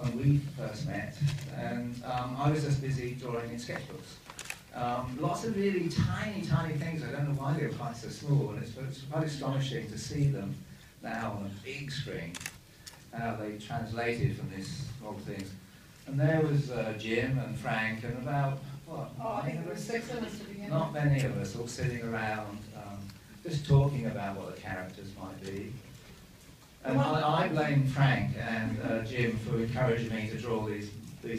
when we first met, and I was just busy drawing in sketchbooks. Lots of really tiny, tiny things. I don't know why they were quite so small, and it's quite astonishing to see them now on a big screen, how they translated from these small things. And there was Jim and Frank and about, what, I think there were 6 of us to begin with. Not many of us, all sitting around, just talking about what the characters might be. And I blame Frank and Jim for encouraging me to draw these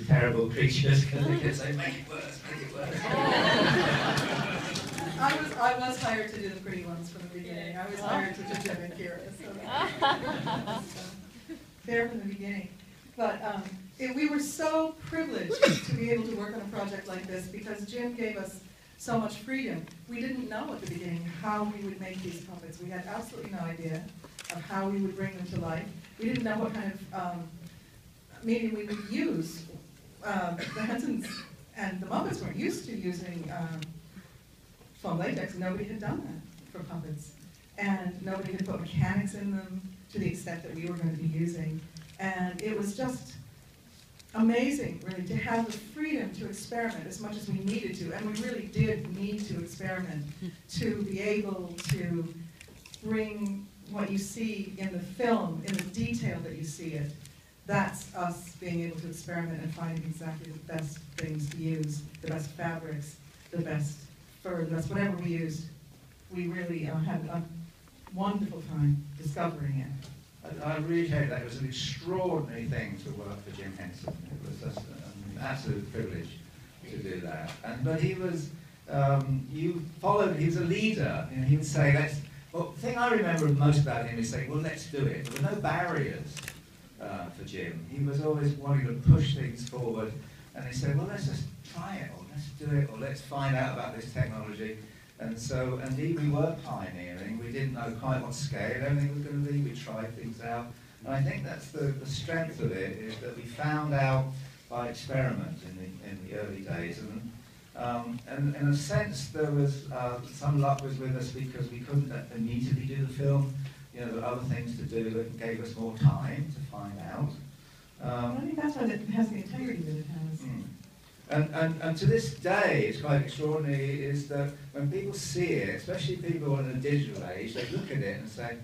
terrible creatures, because they kept saying, make it worse, make it worse. I was hired to do the pretty ones from the beginning. I was hired to do Jim and Kira, so there from the beginning. But we were so privileged to be able to work on a project like this because Jim gave us so much freedom. We didn't know at the beginning how we would make these puppets. We had absolutely no idea of how we would bring them to life. We didn't know what kind of medium we would use. The Hensons and the Muppets weren't used to using foam latex. Nobody had done that for puppets. And nobody had put mechanics in them to the extent that we were going to be using. And it was just amazing, really, to have the freedom to experiment as much as we needed to. And we really did need to experiment to be able to bring what you see in the film, in the detail that you see it. That's us being able to experiment and finding exactly the best things to use, the best fabrics, the best fur, the best whatever we used. We really had a wonderful time discovering it. I really hope that it was an extraordinary thing to work for Jim Henson. It was just an absolute privilege to do that. But he was, he was a leader, and he would say, well, the thing I remember most about him is saying, well, let's do it. There were no barriers for Jim. He was always wanting to push things forward, and he said, well, let's just try it, or let's do it, or let's find out about this technology. And so, indeed, we were pioneering. We didn't know quite what scale everything was going to be. We tried things out. And I think that's the strength of it, is that we found out by experiment in the early days. And in a sense, there was some luck was with us because we couldn't immediately do the film. You know, there were other things to do that gave us more time to find out. I think that's why it has the integrity that it has. And to this day, it's quite extraordinary, is that when people see it, especially people in a digital age, they look at it and say,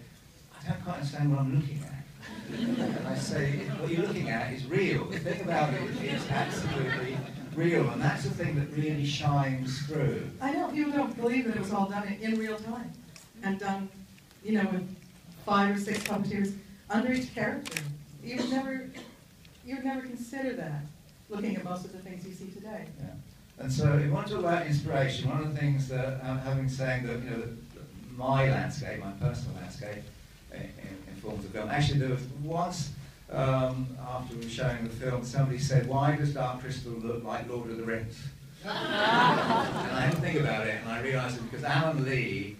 I don't quite understand what I'm looking at. And I say, what you're looking at is real. The thing about it is absolutely real, and that's the thing that really shines through. I know people don't believe that it was all done in real time, and done, you know, with 5 or 6 puppeteers under each character. You would never consider that, looking at most of the things you see today. Yeah. And so, if you want to talk about inspiration, one of the things that, having saying that, you know, my landscape, my personal landscape, informs the film. Actually, there was once, after we were showing the film, somebody said, why does Dark Crystal look like Lord of the Rings? And I had to think about it, and I realised it because Alan Lee,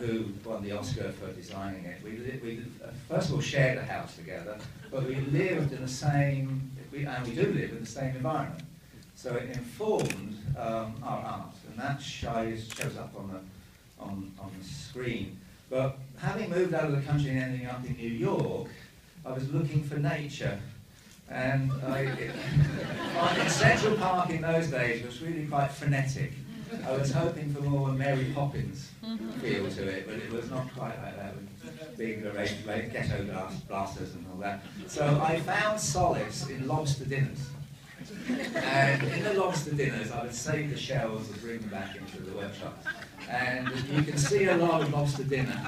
who won the Oscar for designing it, we first of all shared a house together, but we lived in the same, and we do live in the same environment. So it informed our art, and that shows up on the screen. But having moved out of the country and ending up in New York, I was looking for nature. And Central Park in those days was really quite frenetic. I was hoping for more Mary Poppins feel to it, but it was not quite like that, with big ghetto blasters and all that. So I found solace in lobster dinners. And in the lobster dinners, I would save the shells and bring them back into the workshop. And you can see a lot of lobster dinner.